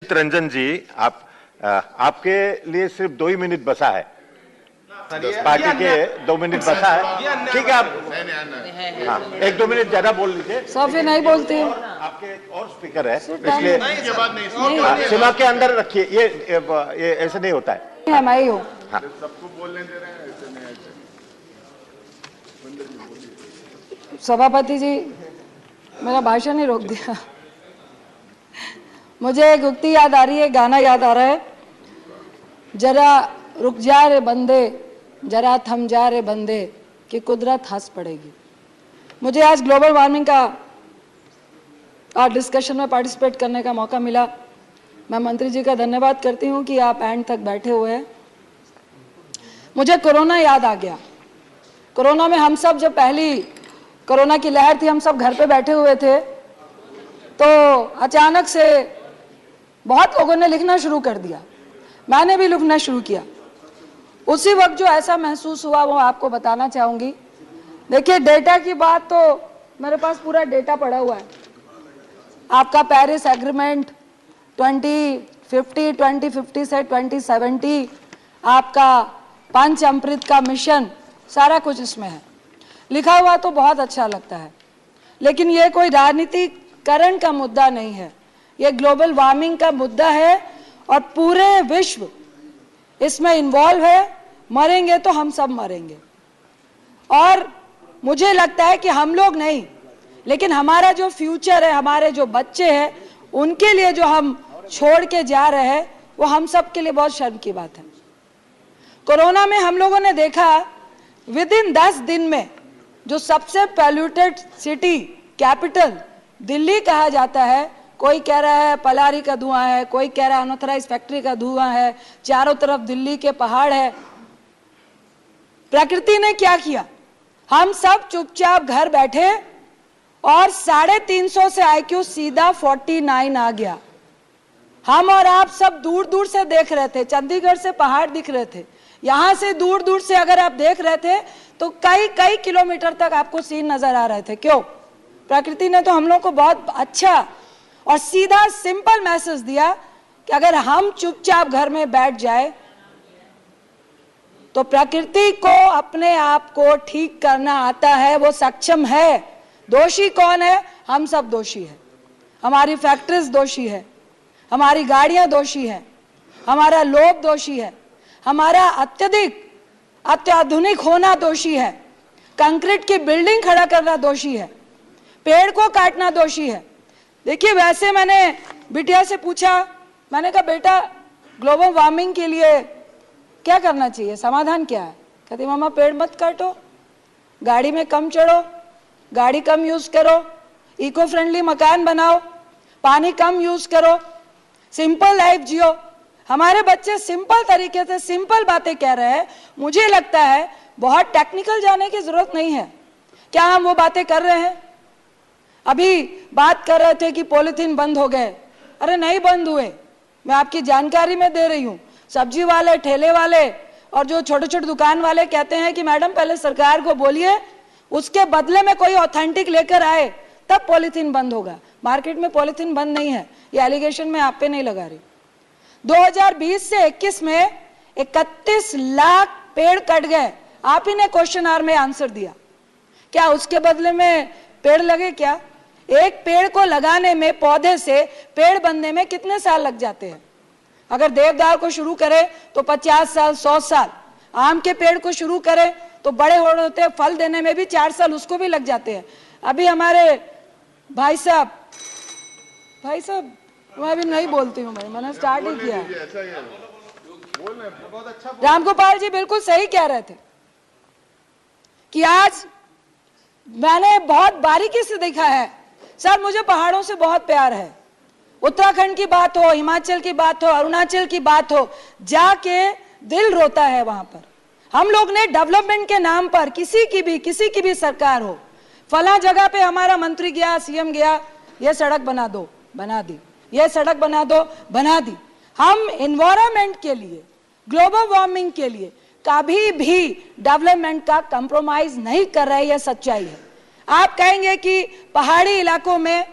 रंजित रंजन जी, आपके लिए सिर्फ 2 ही मिनट बचा है, पार्टी के 2 मिनट बचा है, ठीक है। आप हाँ 1-2 मिनट ज्यादा बोल लीजिए। सफे नहीं बोलते, आपके और स्पीकर है, इसलिए सीमा के अंदर रखिए। ये ऐसे नहीं होता है। मैं ही हूँ, सबको बोलने दे रहे हैं, ऐसे नहीं ऐसे। सभापति जी मेरा भाषण ही रोक दिया। मुझे एक उक्ति याद आ रही है, गाना याद आ रहा है, जरा रुक जा रे बंदे, जरा थम जा रे बंदे, कि कुदरत हंस पड़ेगी। मुझे आज ग्लोबल वार्मिंग का डिस्कशन में पार्टिसिपेट करने का मौका मिला। मैं मंत्री जी का धन्यवाद करती हूँ कि आप एंड तक बैठे हुए हैं। मुझे कोरोना याद आ गया। कोरोना में हम सब, जब पहली कोरोना की लहर थी, हम सब घर पे बैठे हुए थे, तो अचानक से बहुत लोगों ने लिखना शुरू कर दिया, मैंने भी लिखना शुरू किया। उसी वक्त जो ऐसा महसूस हुआ वो आपको बताना चाहूँगी। देखिए, डेटा की बात तो मेरे पास पूरा डेटा पड़ा हुआ है। आपका पेरिस एग्रीमेंट 2050, 2050 से 2070, आपका पंच अमृत का मिशन, सारा कुछ इसमें है लिखा हुआ, तो बहुत अच्छा लगता है। लेकिन ये कोई राजनीतिकरण का मुद्दा नहीं है, ये ग्लोबल वार्मिंग का मुद्दा है और पूरे विश्व इसमें इन्वॉल्व है। मरेंगे तो हम सब मरेंगे, और मुझे लगता है कि हम लोग नहीं, लेकिन हमारा जो फ्यूचर है, हमारे जो बच्चे हैं, उनके लिए जो हम छोड़ के जा रहे हैं, वो हम सब के लिए बहुत शर्म की बात है। कोरोना में हम लोगों ने देखा, विद इन 10 दिन में जो सबसे पॉल्यूटेड सिटी कैपिटल दिल्ली कहा जाता है, कोई कह रहा है पलारी का धुआं है, कोई कह रहा है अनऑथराइज फैक्ट्री का धुआं है, चारों तरफ दिल्ली के पहाड़ है। प्रकृति ने क्या किया, हम सब चुपचाप घर बैठे और 350 से IQ सीधा 49 आ गया। हम और आप सब दूर दूर से देख रहे थे, चंडीगढ़ से पहाड़ दिख रहे थे, यहां से दूर दूर से अगर आप देख रहे थे तो कई किलोमीटर तक आपको सीन नजर आ रहे थे। क्यों? प्रकृति ने तो हम लोग को बहुत अच्छा और सीधा सिंपल मैसेज दिया कि अगर हम चुपचाप घर में बैठ जाए तो प्रकृति को अपने आप को ठीक करना आता है, वो सक्षम है। दोषी कौन है? हम सब दोषी है। हमारी फैक्ट्रीज दोषी है, हमारी गाड़ियां दोषी है, हमारा लोभ दोषी है, हमारा अत्याधुनिक होना दोषी है, कंक्रीट की बिल्डिंग खड़ा करना दोषी है, पेड़ को काटना दोषी है। देखिए, वैसे मैंने बिटिया से पूछा, मैंने कहा बेटा ग्लोबल वार्मिंग के लिए क्या करना चाहिए, समाधान क्या है? कहती मामा पेड़ मत काटो, गाड़ी में कम चढ़ो, गाड़ी कम यूज करो, इको फ्रेंडली मकान बनाओ, पानी कम यूज करो, सिंपल लाइफ जियो। हमारे बच्चे सिंपल तरीके से सिंपल बातें कह रहे हैं। मुझे लगता है बहुत टेक्निकल जाने की जरूरत नहीं है। क्या हम वो बातें कर रहे हैं? अभी बात कर रहे थे कि पॉलिथीन बंद हो गए। अरे नहीं बंद हुए, मैं आपकी जानकारी में दे रही हूँ। सब्जी वाले, ठेले वाले और जो छोटे छोटे दुकान वाले कहते हैं कि मैडम पहले सरकार को बोलिए, उसके बदले में कोई ऑथेंटिक लेकर आए तब पॉलिथीन बंद होगा। मार्केट में पॉलिथीन बंद नहीं है, ये एलिगेशन मैं आप पे नहीं लगा रही। 2020 से 21 में 31 लाख पेड़ कट गए। आप ही ने क्वेश्चन आवर में आंसर दिया। क्या उसके बदले में पेड़ लगे? क्या एक पेड़ को लगाने में, पौधे से पेड़ बनने में कितने साल लग जाते हैं? अगर देवदार को शुरू करें तो 50 साल, 100 साल। आम के पेड़ को शुरू करें तो बड़े होते हैं, फल देने में भी 4 साल उसको भी लग जाते हैं। अभी हमारे भाई साहब, मैं अभी नहीं बोलती हूँ, मैंने स्टार्ट ही किया। रामगोपाल जी बिल्कुल सही कह रहे थे कि आज मैंने बहुत बारीकी से देखा है। सर, मुझे पहाड़ों से बहुत प्यार है। उत्तराखंड की बात हो, हिमाचल की बात हो, अरुणाचल की बात हो, जाके दिल रोता है वहां पर। हम लोग ने डेवलपमेंट के नाम पर किसी की भी सरकार हो, फला जगह पे हमारा मंत्री गया, सीएम गया, ये सड़क बना दो, बना दी, ये सड़क बना दो, बना दी। हम एनवायरनमेंट के लिए, ग्लोबल वार्मिंग के लिए कभी भी डेवलपमेंट का कंप्रोमाइज नहीं कर रहे, यह सच्चाई है। आप कहेंगे कि पहाड़ी इलाकों में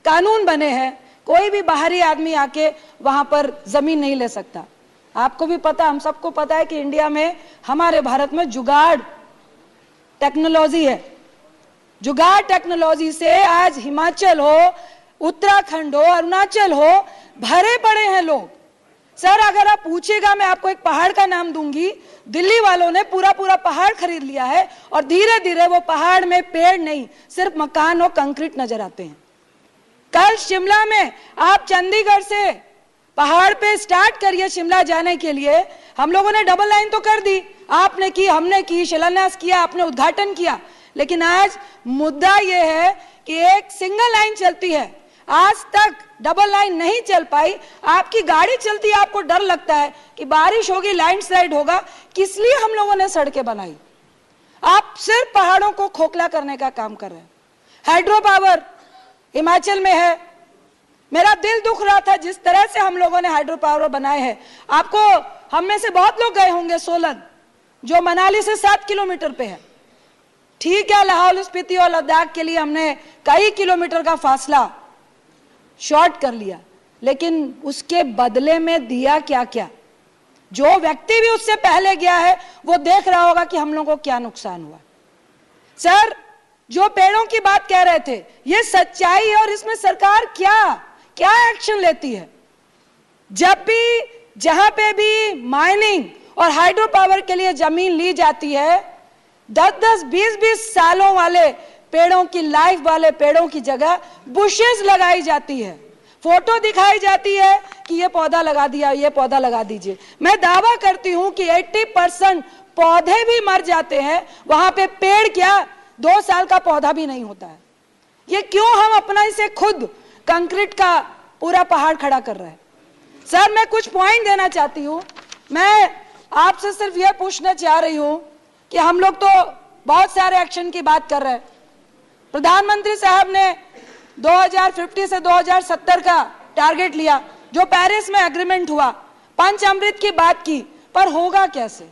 कानून बने हैं, कोई भी बाहरी आदमी आके वहां पर जमीन नहीं ले सकता। आपको भी पता, हम सबको पता है कि इंडिया में, हमारे भारत में जुगाड़ टेक्नोलॉजी है। जुगाड़ टेक्नोलॉजी से आज हिमाचल हो, उत्तराखंड हो, अरुणाचल हो, भरे पड़े हैं लोग। सर अगर आप पूछेगा, मैं आपको एक पहाड़ का नाम दूंगी, दिल्ली वालों ने पूरा पूरा पहाड़ खरीद लिया है और धीरे धीरे वो पहाड़ में पेड़ नहीं, सिर्फ मकान और कंक्रीट नजर आते हैं। कल शिमला में आप चंडीगढ़ से पहाड़ पे स्टार्ट करिए शिमला जाने के लिए, हम लोगों ने डबल लाइन तो कर दी, आपने की, हमने की, शिलान्यास किया, आपने उद्घाटन किया, लेकिन आज मुद्दा यह है कि एक सिंगल लाइन चलती है, आज तक डबल लाइन नहीं चल पाई। आपकी गाड़ी चलती है, आपको डर लगता है कि बारिश होगी, लैंडस्लाइड होगा, किस लिए हम लोगों ने सड़कें बनाई? आप सिर्फ पहाड़ों को खोखला करने का काम कर रहे हैं। हाइड्रो पावर हिमाचल में है, मेरा दिल दुख रहा था जिस तरह से हम लोगों ने हाइड्रो पावर बनाए हैं। आपको, हम में से बहुत लोग गए होंगे सोलन, जो मनाली से 7 किलोमीटर पे है। ठीक है, लाहौल स्पीति और लद्दाख के लिए हमने कई किलोमीटर का फासला शॉर्ट कर लिया, लेकिन उसके बदले में दिया क्या क्या? जो व्यक्ति भी उससे पहले गया है वो देख रहा होगा कि हम लोगों को क्या नुकसान हुआ। सर जो पेड़ों की बात कह रहे थे, ये सच्चाई है और इसमें सरकार क्या एक्शन लेती है? जब भी, जहां पे भी माइनिंग और हाइड्रो पावर के लिए जमीन ली जाती है, 10-10, 20-20 सालों वाले पेड़ों की, लाइफ वाले पेड़ों की जगह बुशेस लगाई जाती है, फोटो दिखाई जाती है कि ये पौधा लगा दिया, ये पौधा लगा दीजिए। मैं दावा करती हूं कि 80% पौधे भी मर जाते हैं, वहां पे पेड़ क्या 2 साल का पौधा भी नहीं होता है। ये क्यों हम अपना इसे खुद कंक्रीट का पूरा पहाड़ खड़ा कर रहे हैं? सर मैं कुछ पॉइंट देना चाहती हूं। मैं आपसे सिर्फ यह पूछना चाह रही हूं कि हम लोग तो बहुत सारे एक्शन की बात कर रहे हैं। प्रधानमंत्री साहब ने 2050 से 2070 का टारगेट लिया, जो पेरिस में एग्रीमेंट हुआ, पंचामृत की बात की, पर होगा कैसे?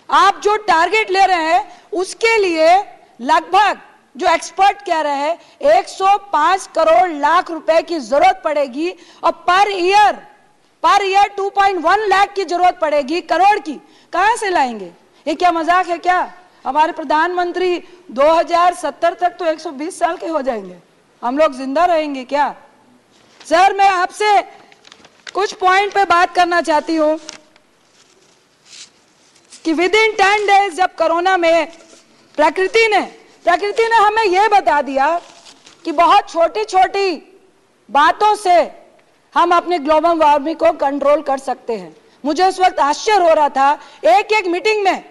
आप जो टारगेट ले रहे हैं उसके लिए लगभग, जो एक्सपर्ट कह रहे हैं, 105 करोड़ लाख रुपए की जरूरत पड़ेगी और पर ईयर 2.1 लाख की जरूरत पड़ेगी, करोड़ की। कहां से लाएंगे? ये क्या मजाक है क्या? हमारे प्रधानमंत्री 2070 तक तो 120 साल के हो जाएंगे, हम लोग जिंदा रहेंगे क्या? सर मैं आपसे कुछ पॉइंट पे बात करना चाहती हूं कि विद इन 10 डेज जब कोरोना में प्रकृति ने हमें यह बता दिया कि बहुत छोटी छोटी बातों से हम अपने ग्लोबल वार्मिंग को कंट्रोल कर सकते हैं। मुझे उस वक्त आश्चर्य हो रहा था, एक मीटिंग में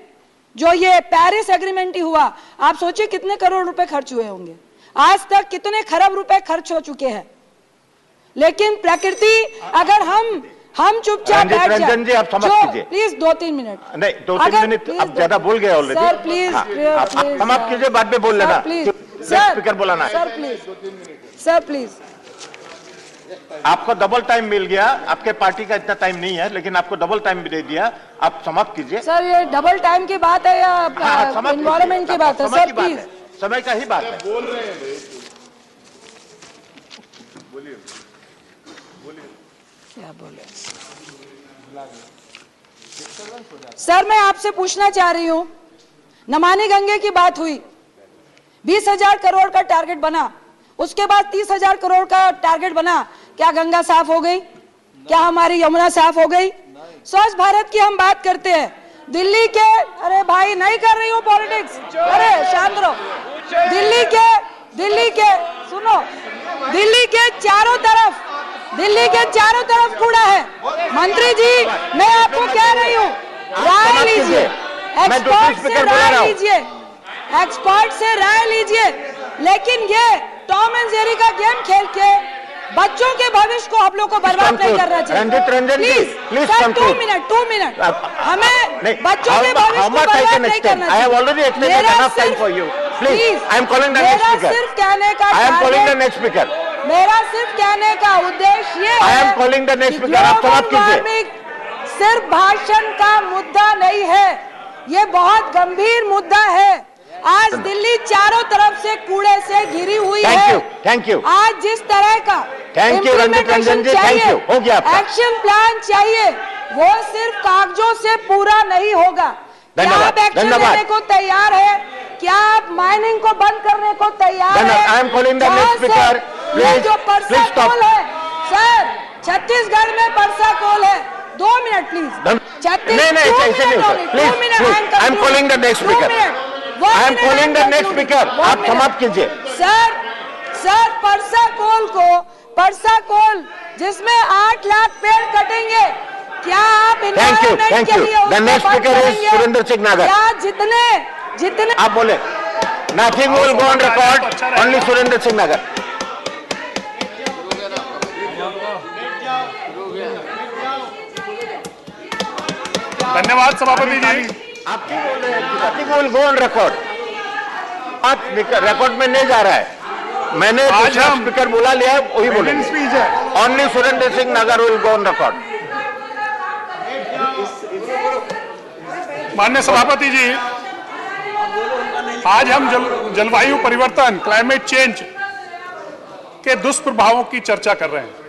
जो ये पेरिस एग्रीमेंट ही हुआ, आप सोचिए कितने करोड़ रुपए खर्च हुए होंगे, आज तक कितने खरब रुपए खर्च हो चुके हैं। लेकिन प्रकृति, अगर हम चुपचाप बैठ जाए, रंजन जी आप समझ कीजिए प्लीज 2-3 मिनट, नहीं 2-3 मिनट आप ज्यादा बोल गए ऑलरेडी। सर प्लीज, आप समाप्त कीजिए, बाद में बोल लेना, स्पीकर बुलाना है। सर प्लीज, आपको डबल टाइम मिल गया, आपके पार्टी का इतना टाइम नहीं है, लेकिन आपको डबल टाइम भी दे दिया, आप समाप्त कीजिए। सर ये डबल टाइम की बात है या एनवायरमेंट की बात है? सर प्लीज, समय का ही बात है। बोल रहे हैं, बोलिए क्या बोले? सर मैं आपसे पूछना चाह रही हूं, नमामि गंगे की बात हुई, 20,000 करोड़ का टारगेट बना, उसके बाद 30,000 करोड़ का टारगेट बना, क्या गंगा साफ हो गई? क्या हमारी यमुना साफ हो गई? स्वच्छ भारत की हम बात करते हैं, दिल्ली के, अरे भाई नहीं कर रही हूं पॉलिटिक्स, अरे शांत रहो। दिल्ली के सुनो, दिल्ली के चारों तरफ कूड़ा है। मंत्री जी मैं आपको कह रही हूँ, राय लीजिए, एक्सपर्ट से राय लीजिए, लेकिन ये टॉम एंड जेरी का गेम खेल के बच्चों के भविष्य को आप लोग को बर्बाद नहीं करना चाहिए। प्लीज 2 मिनट, हमें बच्चों के भविष्य को बर्बाद नहीं करना चाहिए। मेरा सिर्फ कहने का उद्देश्य ये है कि ग्लोबल वार्मिंग सिर्फ भाषण का मुद्दा नहीं है, ये बहुत गंभीर मुद्दा है। आज दिल्ली चारों तरफ से कूड़े से घिरी हुई है। Thank you. आज जिस तरह का thank you Ranjit Ranjan ji, thank you, हो गया आपका। एक्शन प्लान चाहिए, वो सिर्फ कागजों से पूरा नहीं होगा। क्या आप एक्शन लेने को तैयार है? क्या आप माइनिंग को बंद करने को तैयार है? I am calling the next speaker, ये जो परसा कोल है सर, छत्तीसगढ़ में परसा कोल है। 2 मिनट प्लीज। नहीं ऐसे नहीं होता, please I am calling the next speaker, I am calling the next speaker, आप समाप्त कीजिए। सर परसा कोल जिसमें 8 लाख पेड़ कटेंगे, क्या आप thank you the next speaker is Surendra Singh नागर। क्या जितने आप बोले nothing will go on record, only Surendra Singh नागर। धन्यवाद सभापति जी। आप क्यों बोल रहे हैं? Nothing will go on record, बात रिकॉर्ड में नहीं जा रहा है। मैंने दूसरा स्पीकर बुला लिया है, वही बोले स्पीच है। ओनली सुरेंद्र सिंह नागर विल गो ऑन रिकॉर्ड। माननीय सभापति जी, आज हम जलवायु परिवर्तन, क्लाइमेट चेंज के दुष्प्रभावों की चर्चा कर रहे हैं।